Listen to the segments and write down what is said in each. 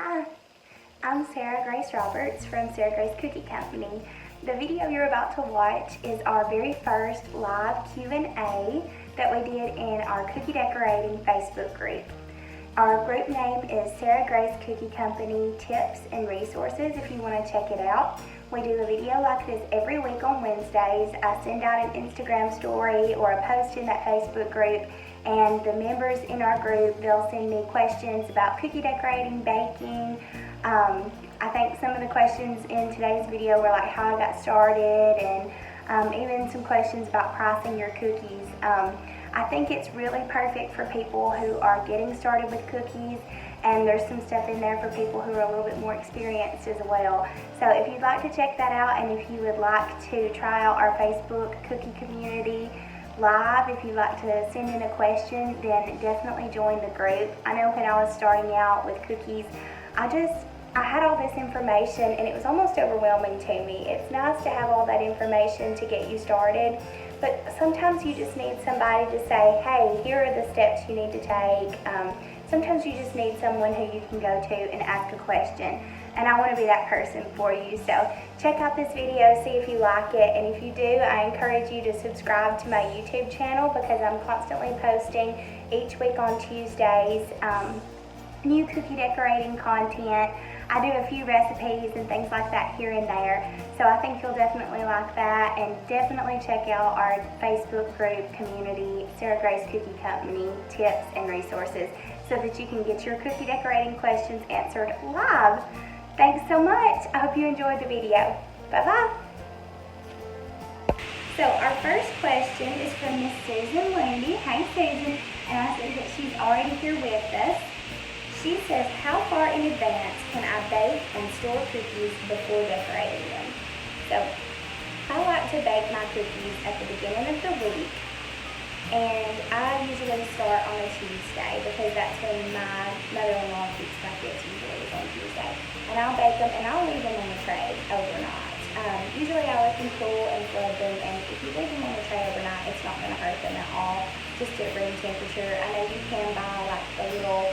Hi, I'm Sarah Grace Roberts from Sarah Grace Cookie Company. The video you're about to watch is our very first live Q&A that we did in our cookie decorating Facebook group. Our group name is Sarah Grace Cookie Company Tips and Resources if you want to check it out. We do a video like this every week on Wednesdays. I send out an Instagram story or a post in that Facebook group, and the members in our group, they'll send me questions about cookie decorating, baking. I think some of the questions in today's video were like how I got started and even some questions about pricing your cookies. I think it's really perfect for people who are getting started with cookies, and there's some stuff in there for people who are a little bit more experienced as well. So if you'd like to check that out, and if you would like to try out our Facebook cookie community live, if you'd like to send in a question, then definitely join the group. I know when I was starting out with cookies, I had all this information and it was almost overwhelming to me. It's nice to have all that information to get you started, but sometimes you just need somebody to say, hey, here are the steps you need to take. Sometimes you just need someone who you can go to and ask a question, and I want to be that person for you. So check out this video, see if you like it, and if you do, I encourage you to subscribe to my YouTube channel because I'm constantly posting each week on Tuesdays new cookie decorating content. I do a few recipes and things like that here and there, so I think you'll definitely like that. And definitely check out our Facebook group community, Sarah Grace Cookie Company Tips and Resources, so that you can get your cookie decorating questions answered live. Thanks so much. I hope you enjoyed the video. Bye-bye. So our first question is from Miss Susan Lundy. Hey Susan, and I see that she's already here with us. She says, how far in advance can I bake and store cookies before decorating them? So I like to bake my cookies at the beginning of the week, and I usually start on a Tuesday because that's when my mother-in-law keeps my kids, usually is on Tuesday. And I'll bake them and I'll leave them on the tray overnight. Usually I let them cool and flood them, and if you leave them on the tray overnight, it's not going to hurt them at all, just at room temperature. I know you can buy like the little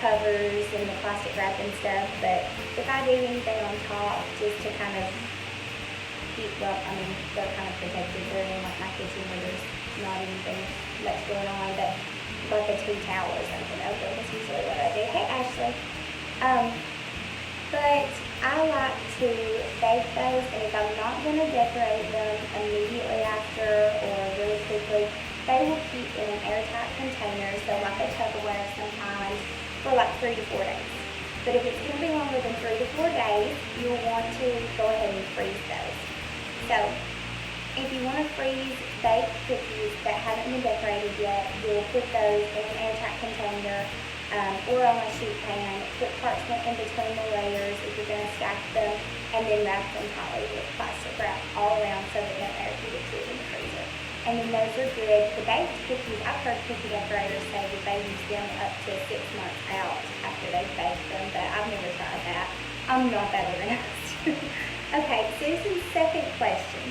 covers and the plastic wrap and stuff, but if I do anything on top just to kind of keep up, I mean, they're kind of protected. They're in like my kitchen where there's not anything much going on, but like a tea towel or something. Okay, that's usually what I do. Hey Ashley. But I like to bake those, and if I'm not going to decorate them immediately after or really quickly, they will keep in an airtight container, so like a Tupperware sometimes, for like 3 to 4 days. But if it's going to be longer than 3 to 4 days, you'll want to go ahead and freeze those. So if you want to freeze baked cookies that haven't been decorated yet, you'll put those in an airtight container or on a sheet pan, put parchment in between the layers if you're going to stack them, and then wrap them tightly with plastic wrap all around so that no air can get to it in the freezer. And then those are good. The baked cookies, I've heard cookie decorators say that they use them up to 6 months out after they've baked them, but I've never tried that. I'm not that organized. Okay, Susan's second question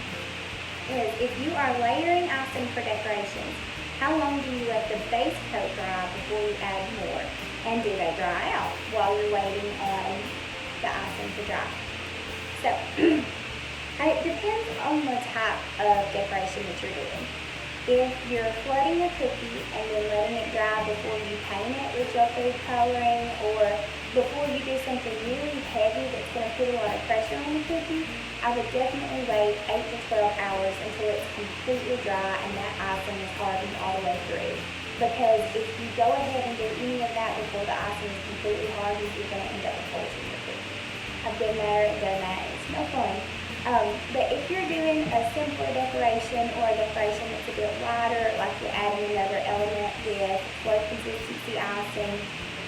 is, if you are layering icing for decorations, how long do you let the base coat dry before you add more? And do they dry out while you're waiting on the icing to dry? So, it depends on the type of decoration that you're doing. If you're flooding a cookie and then letting it dry before you paint it with gel food coloring, or before you do something really heavy that's going to put a lot of pressure on the cookie, I would definitely wait 8 to 12 hours until it's completely dry and that icing is hardened all the way through. Because if you go ahead and do any of that before the icing is completely hardened, you're going to end up with holes in your cookie. I've been there and done that. It's no fun. But if you're doing a simpler decoration or a decoration that's a bit lighter, like you're adding another element with low consistency icing,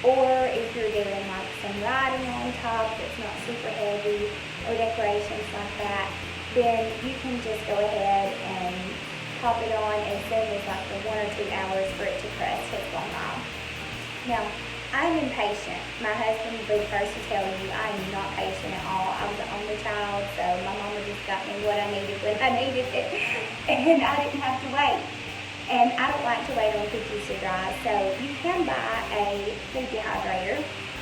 or if you're doing like some writing on top that's not super heavy, or decorations like that, then you can just go ahead and pop it on as soon as like the 1 or 2 hours for it to crust has gone off. Now, I'm impatient. My husband will be the first to tell you I am not patient at all. I was the only child, so my mama just got me what I needed when I needed it, and I didn't have to wait. And I don't like to wait on cookies to dry, so you can buy a food dehydrator.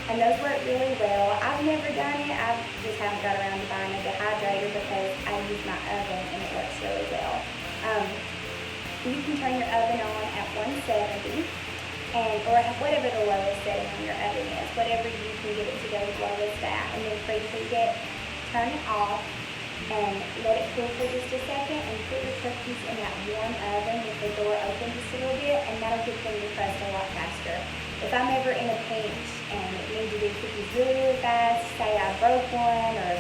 and those work really well. I've never done it. I just haven't got around to buying a dehydrator because I use my oven and it works really well. You can turn your oven on at 170 or whatever the lowest setting on your oven is, whatever you can get it to go as lowest at, and then preheat it, turn it off, and let it cool for just a second, and put your cookies in that warm oven with the door open just a little bit, and that'll get them to crust a lot faster. If I'm ever in a pinch and need to do cookies really, really fast, say I broke one or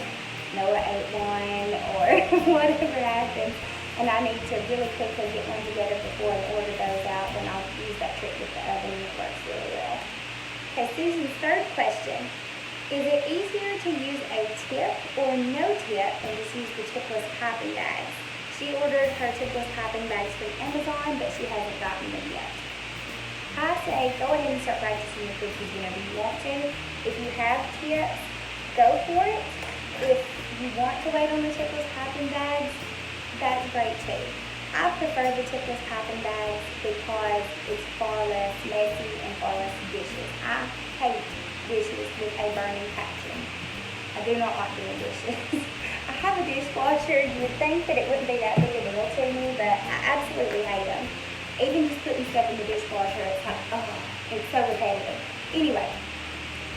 Noah ate one or whatever happens, and I need to really quickly get one together before I order those out, then I'll use that trick with the oven and it works really well. Okay, Susan's third question. Is it easier to use a tip or no tip and just use the tipless piping bags? She ordered her tipless piping bags from Amazon, but she hasn't gotten them yet. I say go ahead and start practicing your cookies whenever you want to. If you have tips, go for it. If you want to wait on the tipless piping bags, that's great too. I prefer the tipless piping bags because it's far less messy and far less dishes. I hate dishes with a burning passion. I do not like doing dishes. I have a dishwasher. You would think that it wouldn't be that big a deal to me, but I absolutely hate them. Even just putting stuff in the dishwasher, it's like, oh, it's so repetitive. Anyway,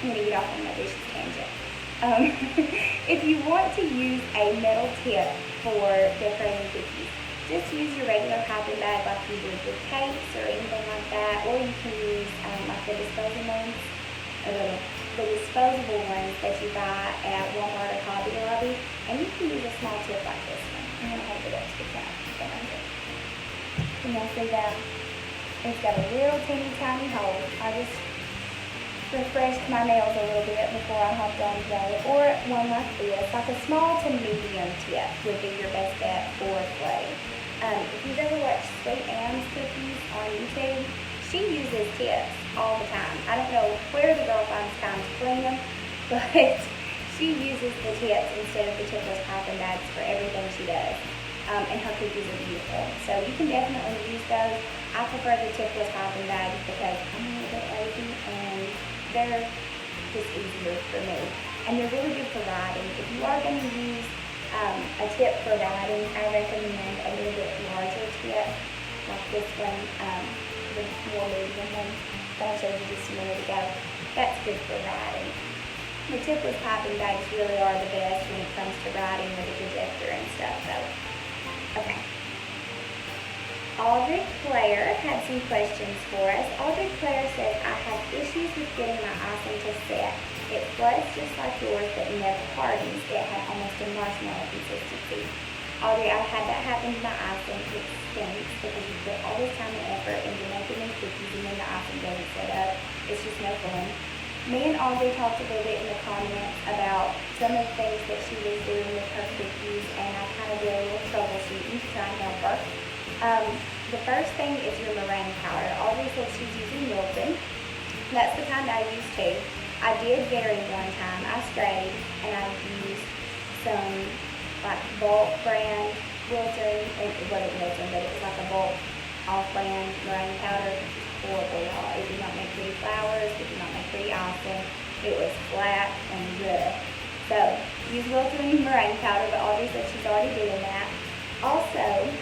I'm going to get off on my dishes tangent. If you want to use a metal tip for decorating cookies, just use your regular piping bag like you would with cakes or anything like that, or you can use like the disposable ones, or the disposable ones that you buy at Walmart or Hobby Lobby, and you can use a small tip like this one. I'm going to hold it up to the camera. And you'll see that it's got a little teeny tiny hole. I just refreshed my nails a little bit before I hopped on today. Or one like this, like a small to medium tip would be your best bet for clay. If you've ever watched Sweet Anne's cookies on YouTube, she uses tips all the time. I don't know where the girl finds time to clean them, but she uses the tips instead of the tipless piping bags for everything she does. And her cookies are beautiful. So you can definitely use those. I prefer the tipless piping bags because I'm a little bit lazy and they're just easier for me. And they're really good for writing. If you are going to use a tip for writing, I recommend a little bit larger tip, like this one, the more medium one that I showed you just a minute ago. That's good for writing. The tipless piping bags really are the best when it comes to writing with a projector and stuff. So. Okay. Audrey Claire had some questions for us. Audrey Claire says, I have issues with getting my icing to set. It floods just like yours, but never hardens. It had almost a marshmallow consistency. Audrey, I've had that happen to my icing. It stinks because you put all this time and effort into making these cookies and then the icing doesn't set up. It's just no fun. Me and Audrey talked a little bit in the comments about some of the things that she was doing with her cookies, and I kind of did a little troubleshooting to try and help her. The first thing is your meringue powder. Audrey said she's using Wilton. That's the kind I use too. I did vary one time. I strayed and I used some like bulk brand Wilton, and it wasn't Wilton, but it was like a bulk off-brand meringue powder. Horrible, y'all. It did not make pretty flowers. It did not make pretty icing. It was flat and good. So use Wilton meringue powder, but Audrey said she's already doing that. Also,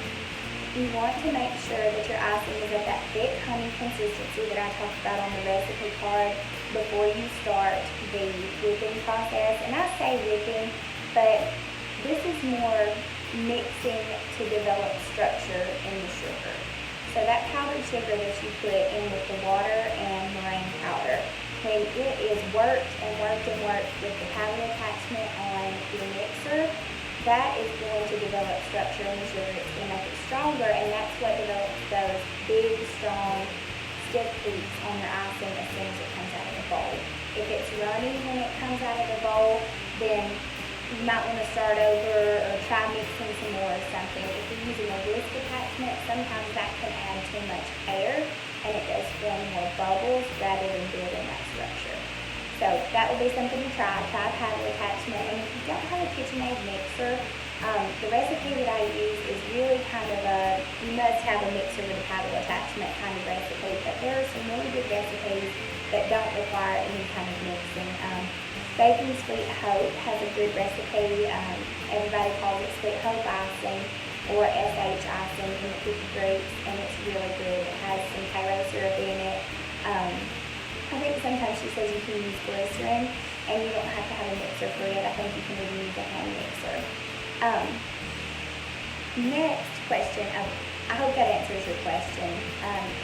you want to make sure that your icing is at that thick honey consistency that I talked about on the recipe card before you start the whipping process. And I say whipping, but this is more mixing to develop structure in the sugar. So that powdered sugar that you put in with the water and meringue powder, when it is worked and worked and worked with the powder attachment on your mixer, that is going to develop structure in the sugar. It's going to make it stronger, and that's what develops those big, strong, stiff peaks on your icing as soon as it comes out of the bowl. If it's runny when it comes out of the bowl, then you might want to start over or try mixing some more or something. If you're using a whisk attachment, sometimes that can add too much air and it does form more bubbles rather than building that structure. So that would be something to try. Try a powder attachment. And if you don't have a KitchenAid mixer, The recipe that I use is really kind of you must have a mixer with a paddle attachment kind of recipe, but there are some really good recipes that don't require any kind of mixing. Baking Sweet Hope has a good recipe. Everybody calls it Sweet Hope icing or SH icing in the cookie groups, and it's really good. It has some Karo syrup in it. I think sometimes she says you can use glycerin, and you don't have to have a mixer for it. I think you can even use a hand mixer. Next question. I hope that answers your question.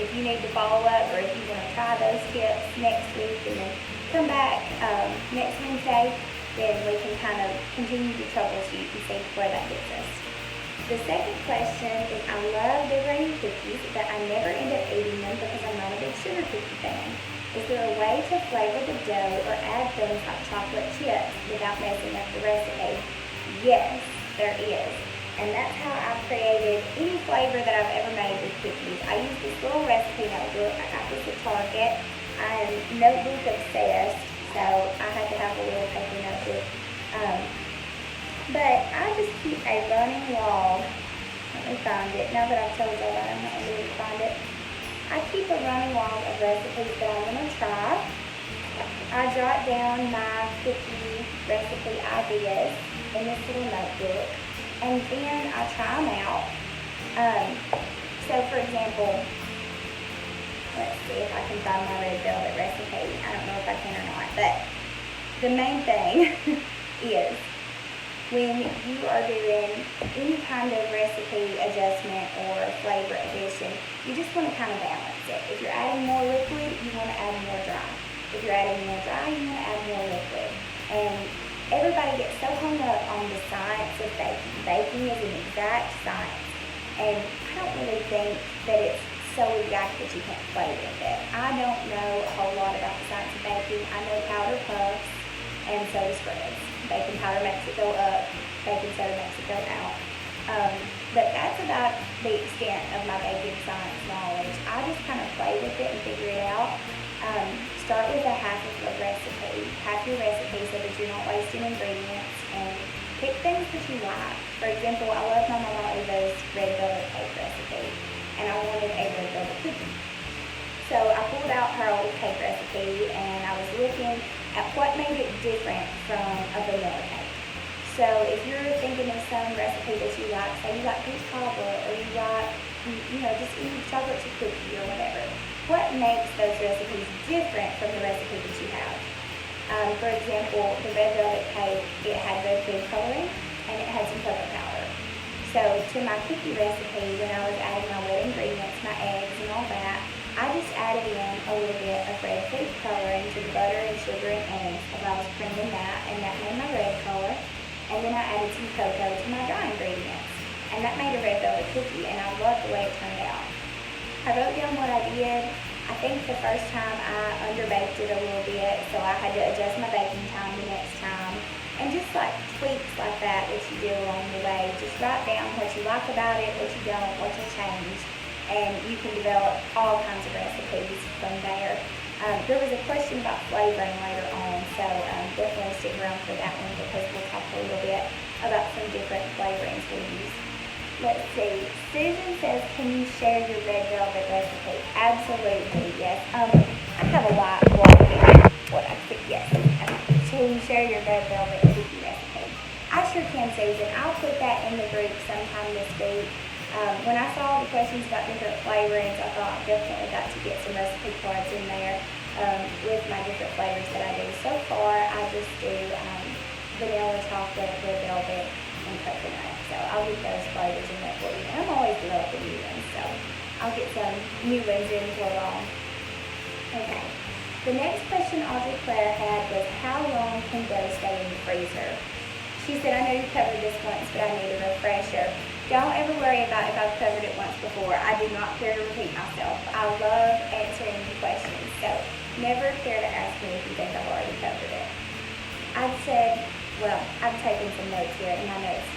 If you need to follow up, or if you want to try those tips next week and then come back next Wednesday, then we can kind of continue to troubleshoot and see where that gets us. The second question is, I love decorating cookies, but I never end up eating them because I'm not a big sugar cookie fan. Is there a way to flavor the dough or add things like chocolate chips without messing up the recipe? Yes, there is. And that's how I've created any flavor that I've ever made with cookies. I use this little recipe notebook. I got this at Target. I am notebook obsessed, so I had to have a little paper notebook. But I just keep a running log. Let me find it. Now that I've told y'all that, I'm not going to find it. I keep a running log of recipes that I'm going to try. I jot down my cookie recipe ideas in this little notebook, and then I try them out. So for example, let's see if I can find my red velvet recipe. I don't know if I can or not, but the main thing is when you are doing any kind of recipe adjustment or flavor addition, you just want to kind of balance it. If you're adding more liquid, you want to add more dry. If you're adding more dry, you want to add more liquid. And everybody gets so hung up on the science of baking. Baking is an exact science. And I don't really think that it's so exact that you can't play with it. I don't know a whole lot about the science of baking. I know powder puffs and soda spreads. Baking powder makes it go up, baking soda makes it go out. But that's about the extent of my baking science knowledge. I just kind of play with it and figure it out. Start with a half of a recipe. Half your recipe so that you're not wasting ingredients, and pick things that you like. For example, I love my Mama Eva's red velvet cake recipe, and I wanted a red velvet cookie. So I pulled out her old cake recipe, and I was looking at what made it different from a vanilla cake. So if you're thinking of some recipe that you like, say you like peach cobbler, or you like, just any chocolate chip cookie or whatever, what makes those recipes different from the recipe that you have? For example, the red velvet cake, it had red food coloring, and it had some cocoa powder. So to my cookie recipe, when I was adding my wet ingredients, my eggs and all that, I just added in a little bit of red food coloring to the butter and sugar and eggs as I was creaming that, and that made my red color. And then I added some cocoa to my dry ingredients, and that made a red velvet cookie, and I loved the way it turned out. I wrote down what I did. I think the first time I underbaked it a little bit, so I had to adjust my baking time the next time. And just like tweaks like that you do along the way. Just write down what you like about it, what you don't, what you change. And you can develop all kinds of recipes from there. There was a question about flavoring later on, so definitely stick around for that one because we'll talk a little bit about some different flavorings we use. Let's see. Susan says, can you share your red velvet recipe? Absolutely, yes. I have a white blog here. Yes. Can you share your red velvet cookie recipe? I sure can, Susan. I'll put that in the group sometime this week. When I saw the questions about different flavorings, I thought I've definitely got to get some recipe cards in there with my different flavors that I do. So far, I just do vanilla, chocolate, red velvet, and coconut. So I'll get those flavors in there for you. And I'm always developing new ones, so I'll get some new ones in for long. Okay. The next question Audrey Claire had was, how long can dough stay in the freezer? She said, I know you covered this once, but I need a refresher. Don't ever worry about if I've covered it once before. I do not care to repeat myself. I love answering questions, so never care to ask me if you think I've already covered it. I've taken some notes here in my notes.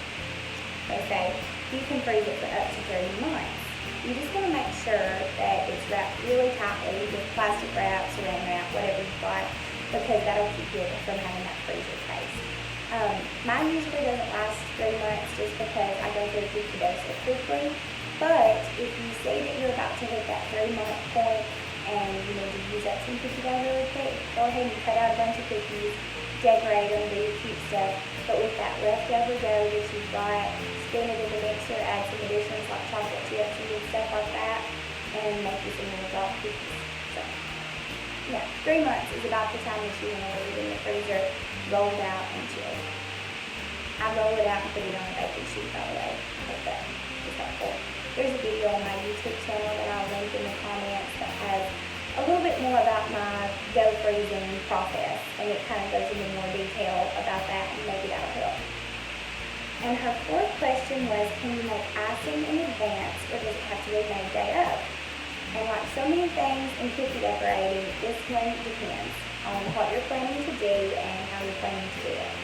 They say you can freeze it for up to 30 months. You just want to make sure that it's wrapped really tightly with plastic wrap, saran wrap, whatever you've got, because that'll keep it from having that freezer taste. Mine usually doesn't last 3 months just because I go through cookie dough so quickly. But if you see that you're about to hit that 3-month point and you need to use up some cookie dough really quick, go ahead and cut out a bunch of cookies, decorate them, do your cute stuff. But with that leftover dough that you've got, spin it in the mixer, add some additions like chocolate chips and good stuff like that, and make you some little drop cookies. So, yeah, 3 months is about the time that you want to leave it in the freezer, roll it out, and chill. I roll it out and put it on a baking sheet, by the way. I hope that is helpful. There's a video on my YouTube channel that I'll link in the comments that has a little bit more about my dough freezing process, and it kind of goes into more detail about that, and maybe that'll help. And her fourth question was, can you make icing in advance, or does it have to be made day of? And like so many things in cookie decorating, this one depends on what you're planning to do and how you're planning to do it.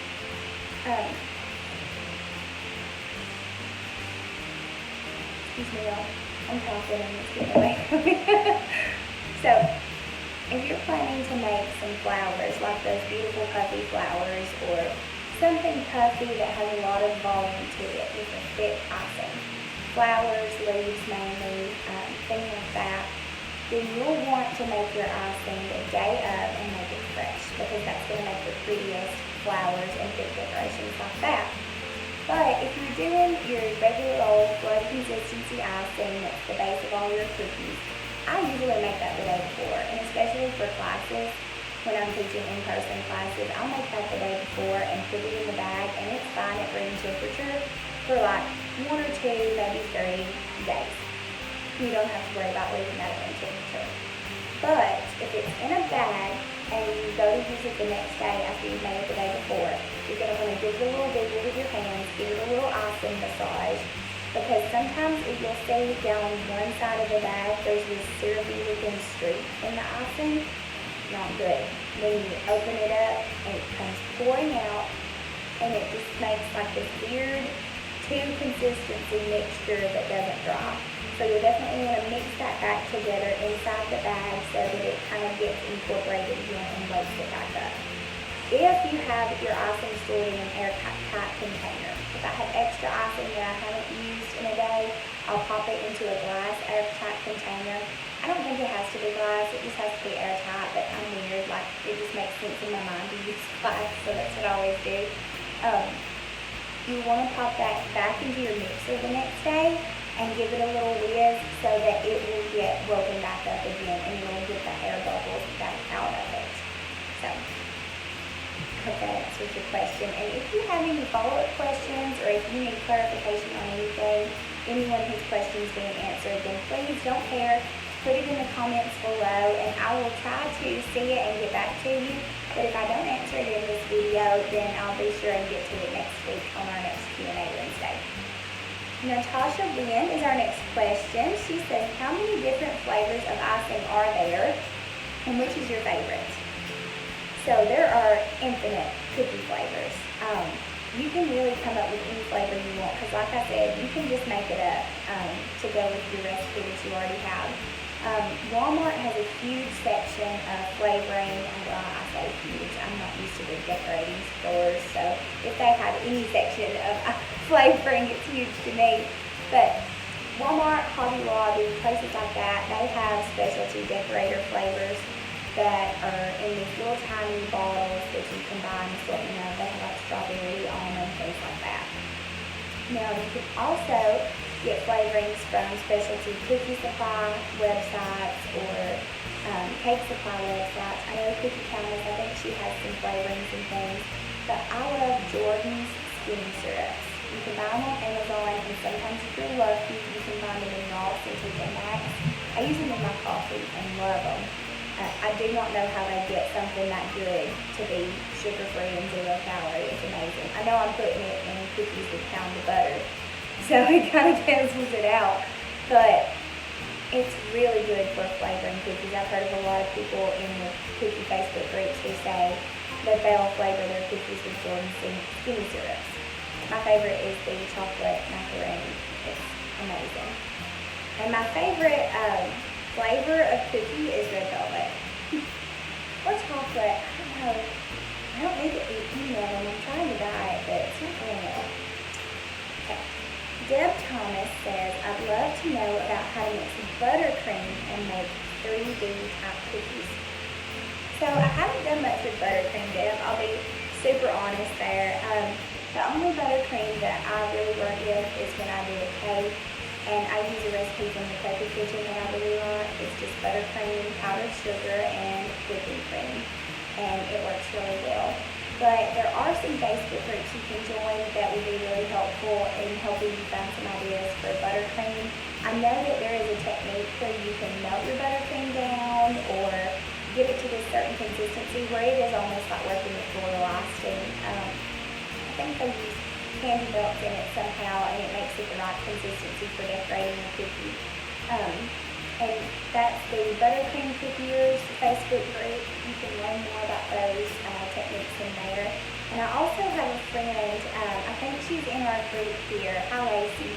Excuse me, y'all. I'm talking and it's getting away from me. So, if you're planning to make some flowers, like those beautiful puffy flowers, or something puffy that has a lot of volume to it with a thick icing, flowers, leaves mainly, things like that, then you'll want to make your icing the day of and make it fresh, because that's going to make the prettiest flowers and thick decorations like that. But if you're doing your regular old flow consistency icing that's the base of all your cookies, I usually make that the day before, and especially for classes, when I'm teaching in-person classes, I'll make that the day before and put it in the bag, and it's fine at room temperature for like 1 or 2, maybe 3 days. You don't have to worry about leaving that at room temperature. But if it's in a bag and you go to use it the next day after you've made it the day before, you're going to want to give it a little wiggle with your hands, give it a little icing massage, because sometimes if you'll see down one side of the bag, there's this syrupy looking streak in the icing. Not good. When you open it up and it comes pouring out, and it just makes like this weird two-consistency mixture that doesn't dry. So you'll definitely want to mix that back together inside the bag so that it kind of gets incorporated again and wakes it back up. If you have your icing stored in an airtight container, if I have extra icing that I haven't used in a day, I'll pop it into a glass airtight container. I don't think it has to be glass, it just has to be airtight, but I'm weird, like it just makes sense in my mind to use glass, so that's what I always do. You want to pop that back into your mixer the next day and give it a little whiz so that it will get woken back up again and you'll get the air bubbles back out of it. So, I hope that answers your question. And if you have any follow-up questions or if you need clarification on anything, anyone whose question's being answered, then please don't care. Put it in the comments below and I will try to see it and get back to you. But if I don't answer it in this video, then I'll be sure and get to it next week on our next Q&A Wednesday. Natasha Lynn is our next question. She says, how many different flavors of icing are there and which is your favorite? So there are infinite cookie flavors. You can really come up with any flavor you want because like I said, you can just make it up to go with your recipe that you already have. Walmart has a huge section of flavoring. Well, I say huge. I'm not used to the decorating stores, so if they have any section of flavoring, it's huge to me. But Walmart, Hobby Lobby, places like that, they have specialty decorator flavors that are in these little tiny bottles that you can buy in the store. You know, they have like strawberry, almond, things like that. Now, you can also get flavorings from specialty cookie supply websites or cake supply websites. I know Cookie Countess, I think she has some flavorings and things, but I love Jordan's skinny syrups. You can buy them on Amazon, and sometimes if you're lucky, you can find them in Ross and TJ Maxx. I use them in my coffee and love them. I do not know how they get something that good to be sugar-free and 0 calorie. It's amazing. I know I'm putting it in cookies with pounded butter, so it kind of cancels it out. But it's really good for flavoring cookies. I've heard of a lot of people in the cookie Facebook groups who say that they'll flavor their cookies with Jordan's skinny syrups. My favorite is the chocolate macaroni. It's amazing. And my favorite flavor of cookie is red velvet. Or chocolate. I don't know. I don't need to eat any of them. I'm trying to diet. says, I'd love to know about how to mix buttercream and make 3D type cookies. So I haven't done much with buttercream, Deb. I'll be super honest there. The only buttercream that I really work with is when I do a cake, and I use a recipe from the Cocoa Kitchen that I really like. It's just buttercream, powdered sugar, and whipping cream, and it works really well. But there are some Facebook groups you can join that will be really helpful in helping you find some ideas for buttercream. I know that there is a technique where you can melt your buttercream down or get it to this certain consistency where it is almost like working with royal icing. I think they use candy melts in it somehow, and it makes it the right consistency for decorating a cookie. And that's the Buttercream Cookiers Facebook group. You can learn more about those techniques in there. And I also have a friend, I think she's in our group here. Hi, Lacey.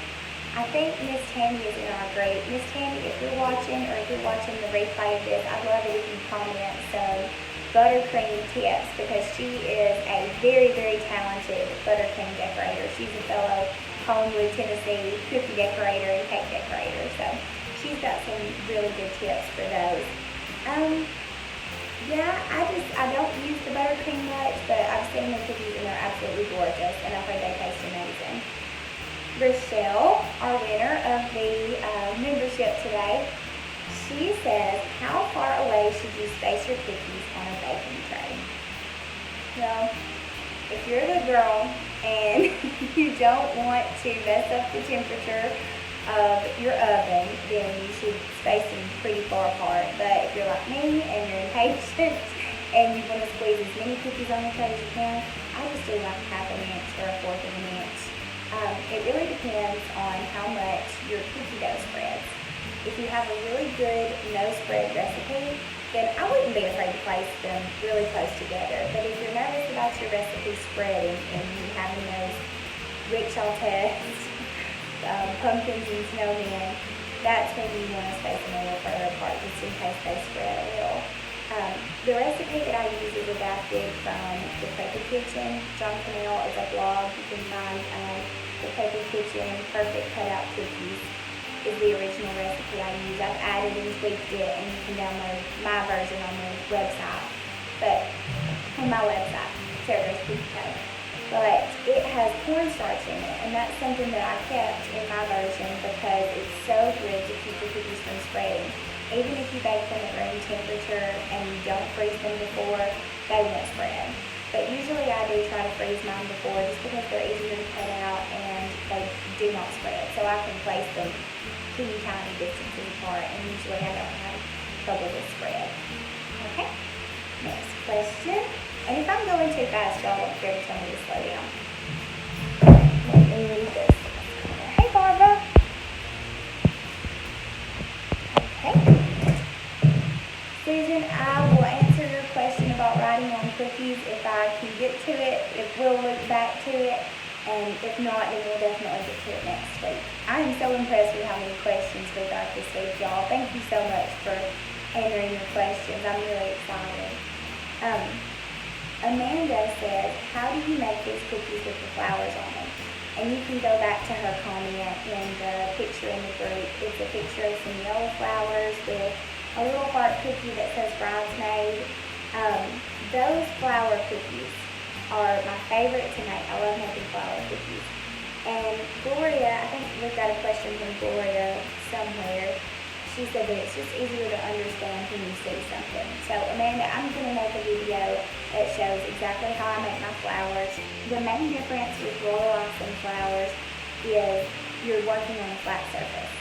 I think Miss Tammy is in our group. Miss Tammy, if you're watching or if you're watching the replay of this, I'd love it if you comment some buttercream tips because she is a very, very talented buttercream decorator. She's a fellow Homewood, Tennessee cookie decorator and cake decorator. So she's got some really good tips for those. Yeah, I don't use the buttercream much, but I've seen the cookies and they're absolutely gorgeous, and I've heard they taste amazing. Rochelle, our winner of the membership today, she says, how far away should you space your cookies on a baking tray? Well, if you're the girl and you don't want to mess up the temperature of your oven, then you should space them pretty far apart. But if you're like me and you're impatient and you want to squeeze as many cookies on the tray as you can, I just do like half an inch or a fourth of an inch. It really depends on how much your cookie dough spreads. If you have a really good no spread recipe, then I wouldn't be afraid to place them really close together. But if you're nervous about your recipe spreading and you having those rickshaw tests, pumpkins and snowmen, that's when you want to space them a little further apart just in case they spread a little. The recipe that I use is adapted from the Cocoa Kitchen. John Cannell is a blog. You can find the Cocoa Kitchen Perfect Cutout Cookies is the original recipe I use. I've added and tweaked it, and you can download my version on the website. But on my website, Sarah Recipe Co. But it has cornstarch in it, and that's something that I kept in my version because it's so good to keep the cookies from spreading. Even if you bake them at room temperature and you don't freeze them before, they won't spread. But usually I do try to freeze mine before just because they're easier to cut out and they do not spread. So I can place them teeny tiny distances apart, and usually I don't have trouble with spread. Okay, next question. And if I'm going too fast, y'all don't care to tell me to slow down. Let me read this. Hey, Barbara. Okay. Susan, I will answer your question about writing on cookies if I can get to it, if we'll look back to it. And if not, then we'll definitely get to it next week. I am so impressed with how many questions we got this week, y'all. Thank you so much for answering your questions. I'm really excited. Amanda says, how do you make these cookies with the flowers on them? And you can go back to her comment in the picture in the group. It's a picture of some yellow flowers with a little heart cookie that says bridesmaid. Those flower cookies are my favorite to make. I love making flower cookies. And Gloria, I think we've got a question from Gloria somewhere. She said that it's just easier to understand when you see something. So Amanda, I'm going to make a video that shows exactly how I make my flowers. The main difference with royal icing flowers is you're working on a flat surface.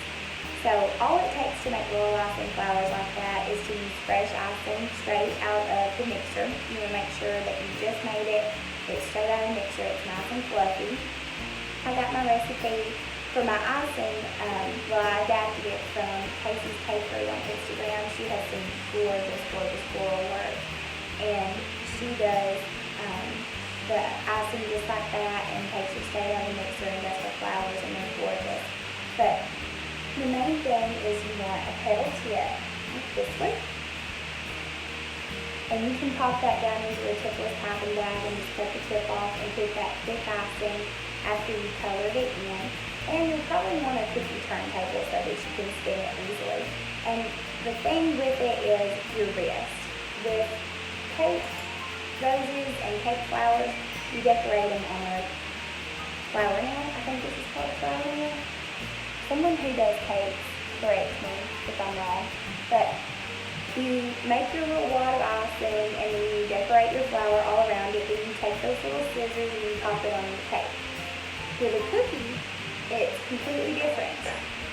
So all it takes to make royal icing flowers like that is to use fresh icing straight out of the mixer. You want to make sure that you just made it. It's straight out of the mixer. It's nice and fluffy. I got my recipe for my icing. I adapted it from Casey's Cakery on Instagram. She has some gorgeous, gorgeous floral work. And she does the icing just like that and takes it straight out of the mixer and does the flowers, and they're gorgeous. But the main thing is you want a petal tip, like this one. And you can pop that down into a tipless piping bag and just cut the tip off and put that thick icing after you colored it in. And you'll probably want a cookie turntable so that you can spin it easily. And the thing with it is your wrist. With cake roses and cake flowers, you decorate them on a flower nail. I think this is called a flower nail. Someone who does cakes corrects me if I'm wrong. But you make your little wad of icing and then you decorate your flower all around it. Then you take those little scissors and you pop it on your cake. With a cookie, it's completely different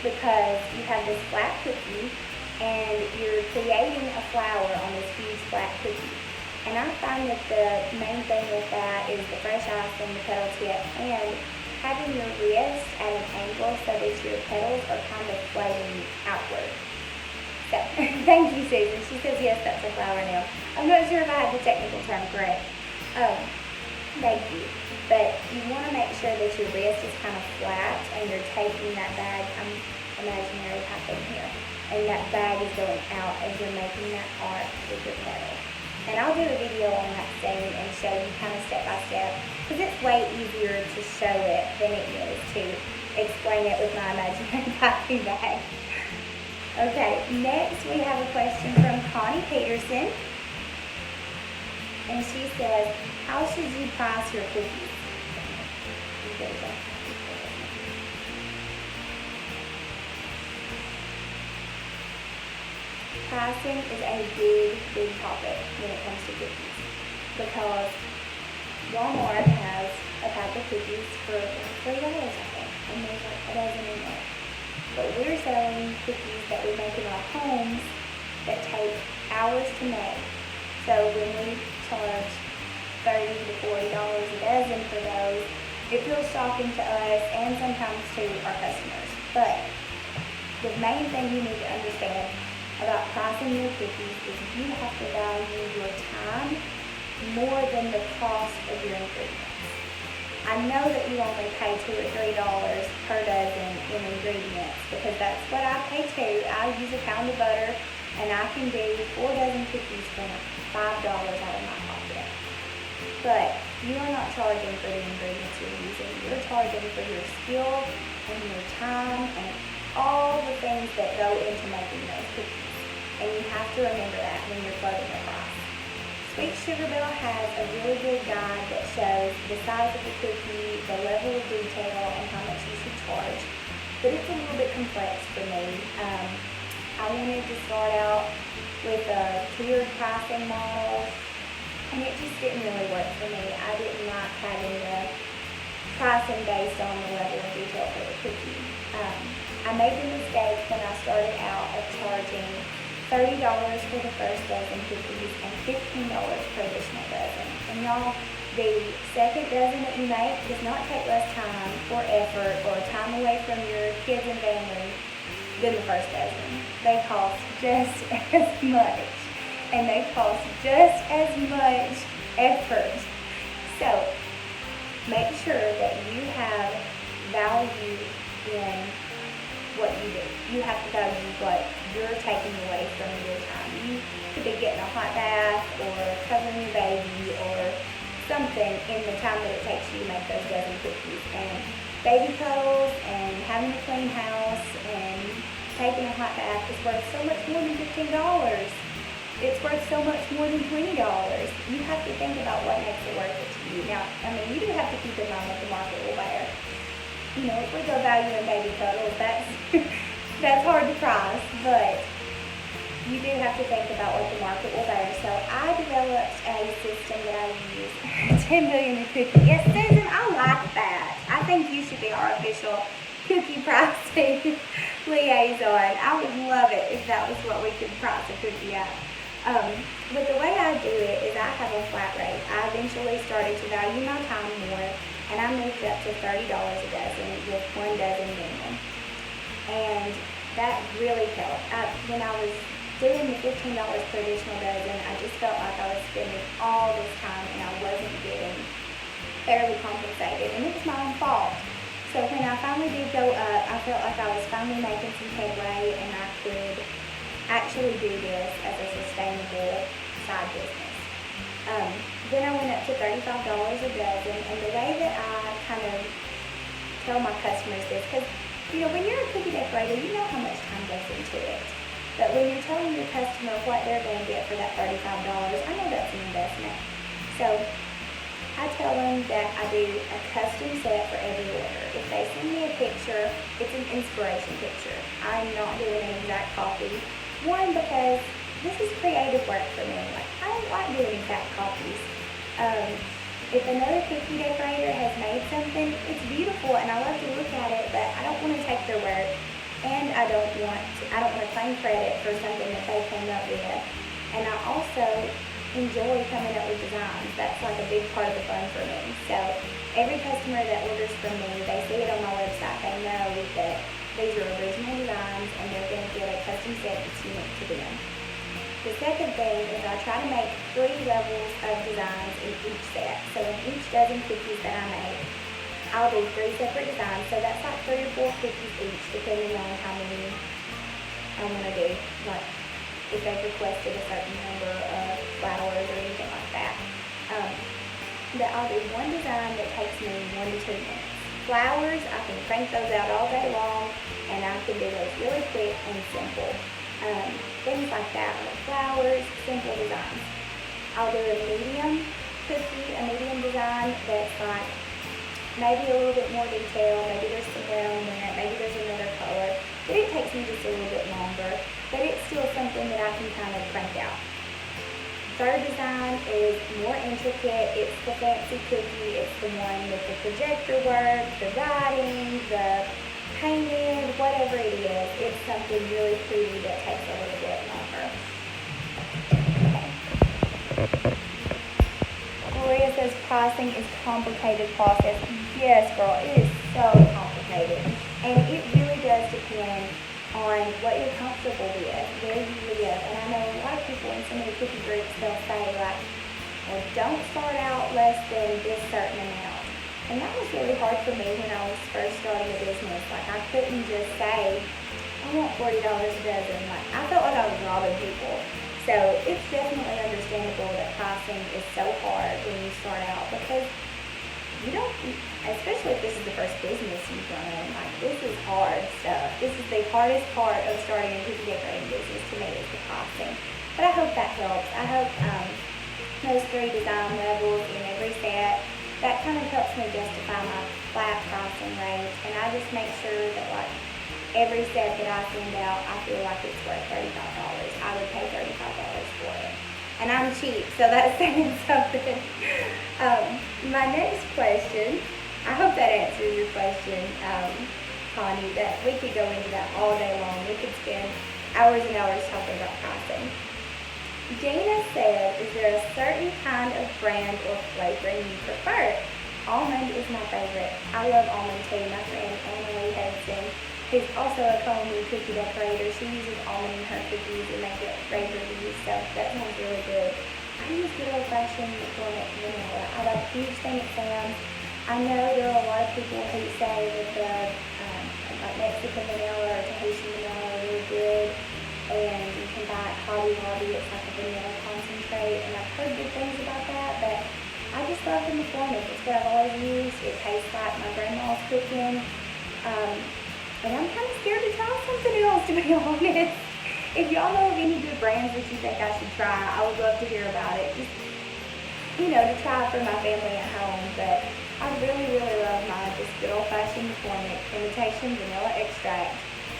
because you have this flat cookie and you're creating a flower on this huge flat cookie. And I find that the main thing with that is the fresh icing, the petal tip, and having your wrist at an angle so that your petals are kind of floating outward. So, thank you, Susan. She says yes, that's a flower nail. I'm not sure if I had the technical term correct. Thank you. But you want to make sure that your wrist is kind of flat and you're taking that bag, I'm imaginary piping here, and that bag is going out as you're making that arc with your petal. And I'll do a video on that soon and show you kind of step by step, because it's way easier to show it than it is to explain it with my imaginary piping bag. Okay, next we have a question from Connie Peterson. And she says, how should you price your cookies? Pricing is a big topic when it comes to cookies, because Walmart has a pack of cookies for $3, I think, and there's like a dozen in there. But we're selling cookies that we make in our homes that take hours to make. So when we charge $30 to $40 a dozen for those, it feels shocking to us and sometimes to our customers. But the main thing you need to understand about pricing your cookies is you have to value your time more than the cost of your ingredients. I know that you only pay $2 or $3 per dozen in ingredients, because that's what I pay too. I use a pound of butter and I can do 4 dozen cookies for $5 out of my pocket. But you are not charging for the ingredients you're using. You're charging for your skill and your time and all the things that go into making those cookies. And you have to remember that when you're quoting the price. Sweet Sugar Belle has a really good guide that shows the size of the cookie, the level of detail, and how much you should charge. But it's a little bit complex for me. I wanted to start out with a tiered pricing model, and it just didn't really work for me. I didn't like having the pricing based on the level of detail for the cookie. I made the mistake when I started out of charging $30 for the first dozen cookies and $15 per additional dozen. And y'all, the second dozen that you make does not take less time or effort or time away from your kids and family than the first dozen. They cost just as much, and they cost just as much effort. So make sure that you have value in what you do. You have to value what you're taking away from your time. You could be getting a hot bath or covering your baby or something in the time that it takes you to make those dozen cookies. And baby cuddles and having a clean house and taking a hot bath is worth so much more than $15. It's worth so much more than $20. You have to think about what makes it worth it to you. Now, I mean, you do have to keep in mind what the market will bear. You know, if we go value in baby cuddles, that's hard to price, but you do have to think about what the market will bear. So I developed a system that I use, 10 billion a cookie. Yes, Susan, I like that. I think you should be our official cookie pricing liaison. I would love it if that was what we could price a cookie at. But the way I do it is I have a flat rate. I eventually started to value my time more, and I moved up to $30 a dozen with 1 dozen minimum. And that really helped. When I was doing the $15 per additional dozen, I just felt like I was spending all this time and I wasn't getting fairly compensated, and it was my own fault. So when I finally did go up, I felt like I was finally making some headway and I could actually do this as a sustainable side business. Then I went up to $35 a dozen, and the way that I kind of tell my customers this, because when you're a cookie decorator, you know how much time goes into it. But when you're telling your customer what they're going to get for that $35, I know that's an investment. So I tell them that I do a custom set for every order. If they send me a picture, it's an inspiration picture. I'm not doing an exact copy. One, because this is creative work for me. Like, I don't like doing exact copies. If another cookie decorator has made something, it's beautiful and I love to look at it, but I don't want to take their work, and I don't want to claim credit for something that they came up with. And I also enjoy coming up with designs. That's like a big part of the fun for me. So every customer that orders from me, they see it on my website, they know that these are original designs and they're going to get a custom set that's unique to them. The second thing is I try to make 3 levels of designs in each set. So in each dozen cookies that I make, I'll do 3 separate designs. So that's like 3 or 4 cookies each, depending on how many I want to do. Like if they've requested a certain number of flowers or anything like that. But I'll do one design that takes me 1 to 2 minutes. Flowers, I can crank those out all day long, and I can do those really quick and simple. Things like that, like flowers, simple designs. I'll do a medium cookie, a medium design that's like maybe a little bit more detail, maybe there's some brown in it, maybe there's another color, but it takes me just a little bit longer, but it's still something that I can kind of crank out. Third design is more intricate. It's the fancy cookie. It's the one with the projector work, the writing, the painted, whatever it is. It's something really pretty that takes a little bit longer. Gloria says pricing is complicated process. Yes, girl, it is so complicated. And it really does depend on what you're comfortable with, where you live. And I know a lot of people in some of the cookie groups, they'll say like, well, don't start out less than this certain amount. And that was really hard for me when I was first starting a business. Like, I couldn't just say, I want $40 a dozen. Like, I felt like I was robbing people. So it's definitely understandable that pricing is so hard when you start out, because you don't, especially if this is the first business you've run, like, this is hard stuff. This is the hardest part of starting a cookie decorating business to me, is the pricing. But I hope that helps. I hope those 3 design levels in every set, that kind of helps me justify my flat pricing rate, and I just make sure that like every set that I send out, I feel like it's worth $35. I would pay $35 for it. And I'm cheap, so that's saying something. My next question, I hope that answers your question, Connie, that we could go into that all day long. We could spend hours and hours talking about pricing. Gina said, is there a certain kind of brand or flavoring you prefer? Almond is my favorite. I love almond too. My friend Emily Hudson, who's also a Columbia cookie decorator, she uses almond in her cookies and they get rave reviews, so that sounds really good. I use good old-fashioned McCormick vanilla. I like a huge thing at Sam's. I know there are a lot of people who say that the like Mexican vanilla or Tahitian vanilla are really good. And you can buy at Hobby Lobby. It's like a vanilla concentrate, and I've heard good things about that, but I just love the McCormick. It's what I've always used. It tastes like my grandma's cooking, and I'm kind of scared to try something else, to be honest. If y'all know of any good brands that you think I should try, I would love to hear about it. Just, to try for my family at home, but I really, really love my just good old-fashioned McCormick imitation vanilla extract.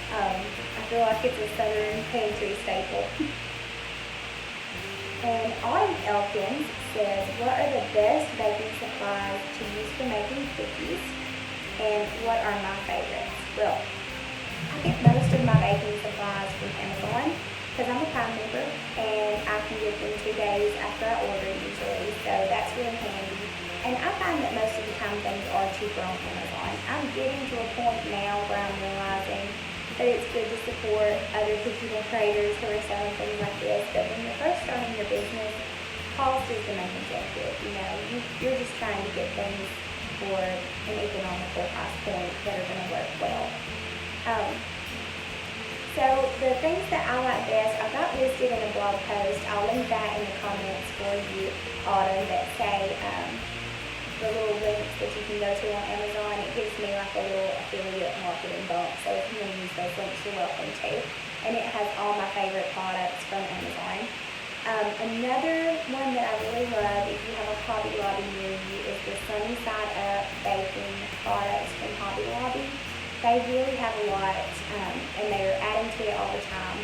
I feel like it's a Southern pantry staple. And Autumn Elkins says, what are the best baking supplies to use for making cookies, and what are my favorites? Well, I get most of my baking supplies from Amazon, because I'm a Prime member, and I can get them 2 days after I order usually, so that's really handy. And I find that most of the time things are cheaper on Amazon. I'm getting to a point now where I'm realizing that it's good to support other cookie decorators who are selling things like this, but when you're first starting your business, cost is the main objective. You're just trying to get things for an economical price point that are going to work well. So the things that I like best, I've got listed in a blog post. I'll link that in the comments for you, Autumn, that say the little links that you can go to on Amazon. It gives me like a little affiliate marketing bump. So if you want to use those links, you're welcome to. And it has all my favorite products from Amazon. Another one that I really love, if you have a Hobby Lobby near you, is the Sunny Side Up baking products from Hobby Lobby. They really have a lot, and they're adding to it all the time.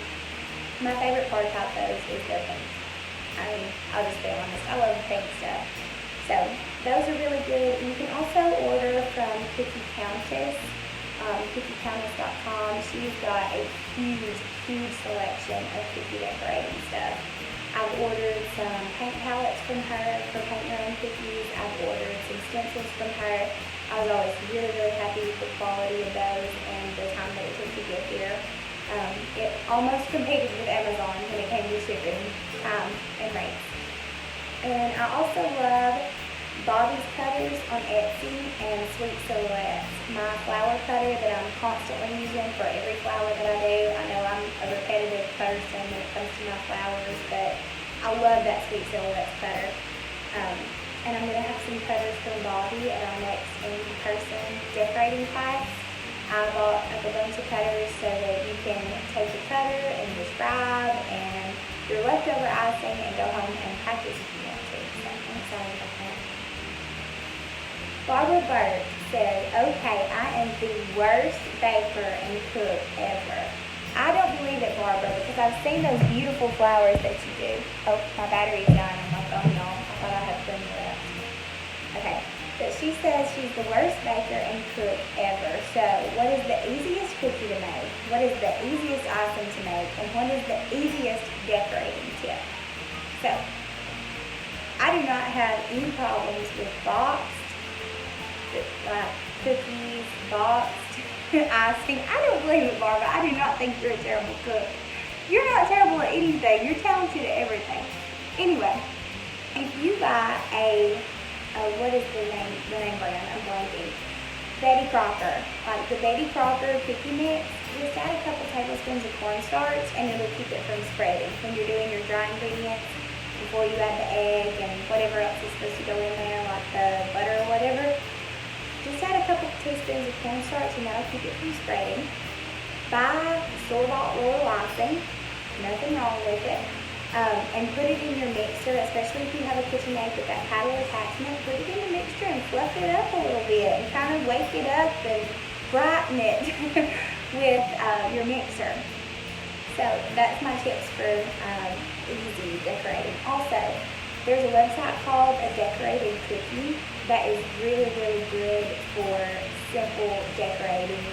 My favorite part about those is their pink. I mean, I'll just be honest, I love pink stuff. So those are really good. You can also order from Cookie Countess, cookiecountess.com. She's got a huge selection of cookie decorating stuff. I've ordered some paint palettes from her for painting your own cookies. I've ordered some stencils from her. I was always really happy with the quality of those and the time that it took to get here. It almost competed with Amazon when it came to shipping time and rates. And I also love Barbie's cutters on Etsy and Sweet Silhouettes. My flower cutter that I'm constantly using for every flower that I do. I know I'm a repetitive person when it comes to my flowers, but I love that Sweet Silhouettes cutter. And I'm going to have some cutters from Bobby at our next in-person decorating class. I bought a bunch of cutters so that you can take the cutter and your scribe and your leftover icing and go home and practice if you want to. So I'm excited about that. Barbara Burke said, okay, I am the worst baker and cook ever. I don't believe it, Barbara, because I've seen those beautiful flowers that you do. Oh, my battery's dying on my phone, y'all. I thought I had plenty left. Okay, but she says she's the worst baker and cook ever. So, what is the easiest cookie to make? What is the easiest icing to make? And what is the easiest decorating tip? So, I do not have any problems with boxed cookies, boxed icing. I don't believe it, Barbara. I do not think you're a terrible cook. You're not terrible at anything. You're talented at everything. Anyway, if you buy what is the name brand? I'm blanking. Betty Crocker. Like the Betty Crocker cookie mix, just add a couple tablespoons of cornstarch and it'll keep it from spreading. When you're doing your dry ingredients, before you add the egg and whatever else is supposed to go in there, like the butter or whatever, just add a couple teaspoons of cornstarch and that'll keep it from spreading. Buy store-bought royal icing, nothing wrong with it. And put it in your mixer, especially if you have a KitchenAid with that paddle attachment. Put it in the mixer and fluff it up a little bit and kind of wake it up and brighten it with your mixer. So that's my tips for easy decorating. Also, there's a website called A Decorated Cookie that is really good for simple decorating.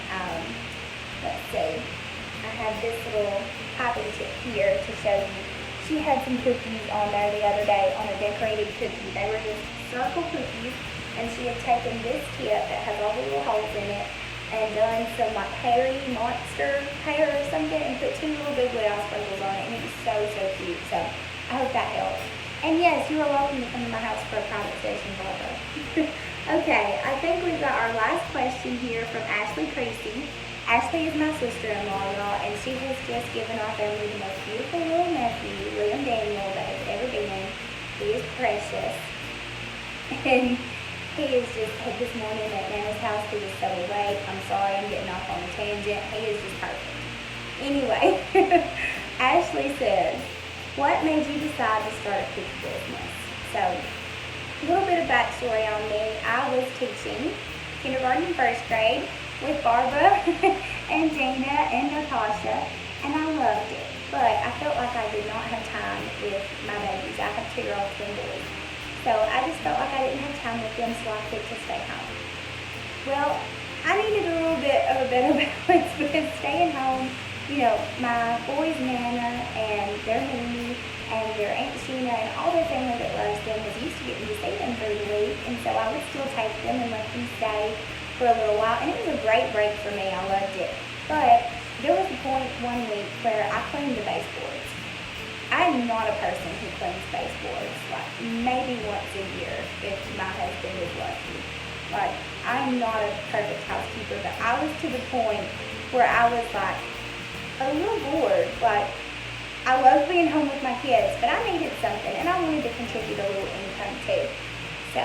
Let's see. I have this little popping tip here to show you. She had some cookies on there the other day on a decorated cookie. They were just circle cookies, and she had taken this tip that has all the little holes in it and done some like hairy monster hair or something and put 2 little big eye sprinkles on it, and it was so cute. So I hope that helps. And yes, you are welcome to come to my house for a private session, Barbara. Okay, I think we've got our last question here from Ashley Creasy. Ashley is my sister-in-law, y'all, and she has just given our family the most beautiful little nephew, Liam Daniel, that has ever been. He is precious. And he is just, this morning at Nana's house, he was so awake. I'm sorry, I'm getting off on a tangent. He is just perfect. Anyway, Ashley says, what made you decide to start a cookie business? So, a little bit of backstory on me. I was teaching kindergarten and first grade with Barbara and Dana and Natasha, and I loved it. But I felt like I did not have time with my babies. I have 2-year-old twin boys. So I just felt like I didn't have time with them, so I picked to stay home. Well, I needed a little bit of a better balance because staying home, you know, my boys' Nana and their Mimi and their Aunt Sheena and all their family that loves them was used to getting to see them through the week, and so I would still take them and let them stay for a little while, and it was a great break for me. I loved it. But there was a point one week where I cleaned the baseboards. I'm not a person who cleans baseboards, like maybe once a year if my husband is lucky. Like, I'm not a perfect housekeeper, but I was to the point where I was like a little bored. Like, I love being home with my kids, but I needed something, and I wanted to contribute a little income too. So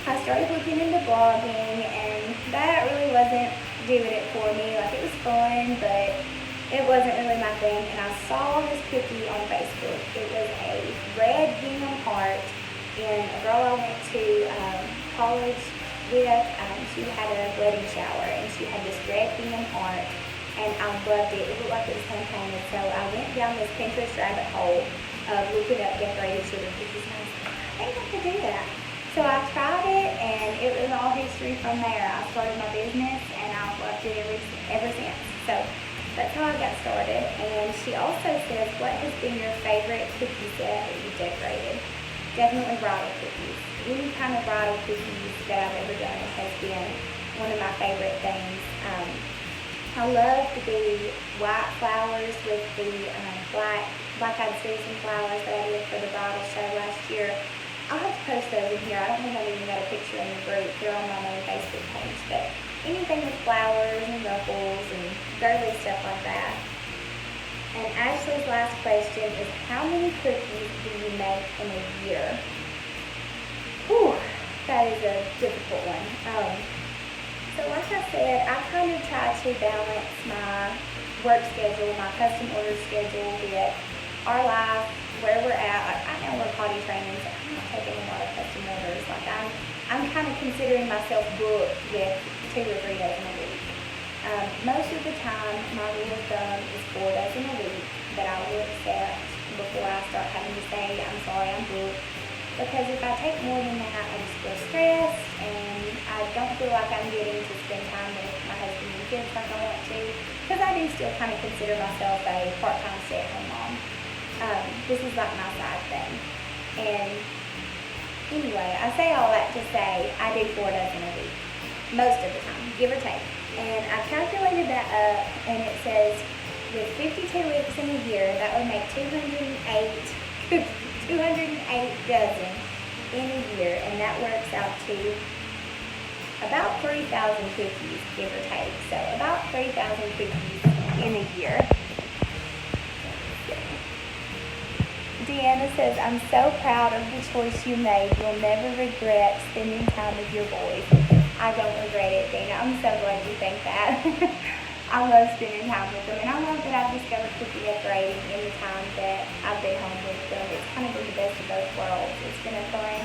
I started looking into blogging, and that really wasn't doing it for me. Like, it was fun, but it wasn't really my thing. And I saw this cookie on Facebook. It was a red gingham heart, and a girl I went to college with, she had a wedding shower, and she had this red gingham heart, and I loved it. It looked like it was hand painted. So I went down this Pinterest rabbit hole of looking up decorated sugar cookies, and I was like, I think I could do that. So I tried it, and it was all history from there. I started my business, and I've loved it ever since. So that's how I got started. And she also says, what has been your favorite cookie set that you decorated? Definitely bridal cookies. Any kind of bridal cookies that I've ever done has been one of my favorite things. I love the white flowers with the black-eyed Susan flowers that I did for the bridal show last year. I'll have to post those in here. I don't think I've even got a picture in the group. They're on my main Facebook page. But anything with flowers and ruffles and girly stuff like that. And Ashley's last question is, how many cookies do you make in a year? Whew, that is a difficult one. So like I said, I kind of try to balance my work schedule, my custom order schedule with our life, where we're at. I know we're potty training, so I'm not taking a lot of custom orders. Like, I'm kind of considering myself booked with 2 or 3 days in a week. Most of the time, my rule of thumb is 4 days in a week that I will accept before I start having to say, I'm sorry, I'm booked. Because if I take more than that, I just feel stressed, and I don't feel like I'm getting to spend time with my husband and kids like I want to. Because I do still kind of consider myself a part-time stay-at-home mom. This is like my side thing. And anyway, I say all that to say I do 4 days in a week. Most of the time, give or take. And I calculated that up, and it says with 52 weeks in a year, that would make 208 dozen in a year, and that works out to about 3,000 cookies, give or take. So about 3,000 cookies in a year. Deanna says, I'm so proud of the choice you made. You'll never regret spending time with your boys. I don't regret it, Dina. I'm so glad you think that. I love spending time with them, and I love that I've discovered cookie decorating in the time that I've been home with them. It's kind of been the best of both worlds. It's been a fun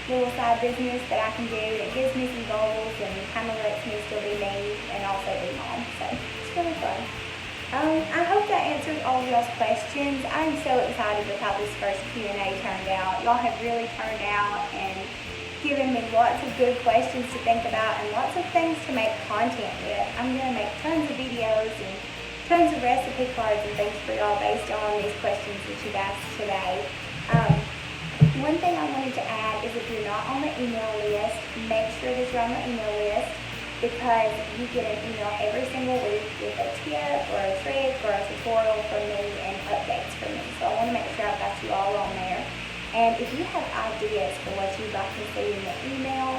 little side business that I can do. It gives me some goals and kind of lets me still be me and also be mom. So it's really fun. I hope that answers all of y'all's questions. I'm so excited with how this first Q&A turned out. Y'all have really turned out and given me lots of good questions to think about and lots of things to make content with. I'm going to make tons of videos and tons of recipe cards and things for y'all based on these questions that you've asked today. One thing I wanted to add is if you're not on the email list, make sure that you're on the email list, because you get an email every single week with a tip or a trick or a tutorial from me and updates from me. So I want to make sure I've got you all on there. And if you have ideas for what you'd like to see in the email,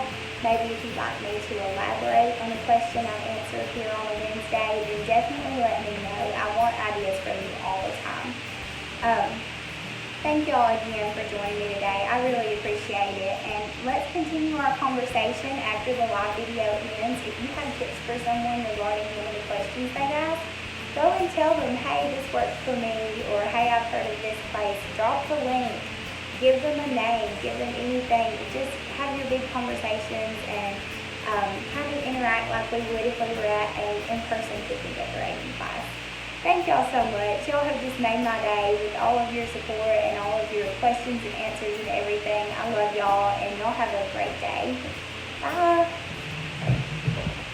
maybe if you'd like me to elaborate on a question I answered here on a Wednesday, then definitely let me know. I want ideas from you all the time. Thank you all again for joining me today. I really appreciate it. And let's continue our conversation after the live video ends. If you have tips for someone regarding one of the questions they asked, go and tell them, hey, this worked for me, or hey, I've heard of this place. Drop the link. Give them a name. Give them anything. Just have your big conversations and kind of interact like we would if we were at an in-person cooking decorating class. Thank y'all so much. Y'all have just made my day with all of your support and all of your questions and answers and everything. I love y'all, and y'all have a great day.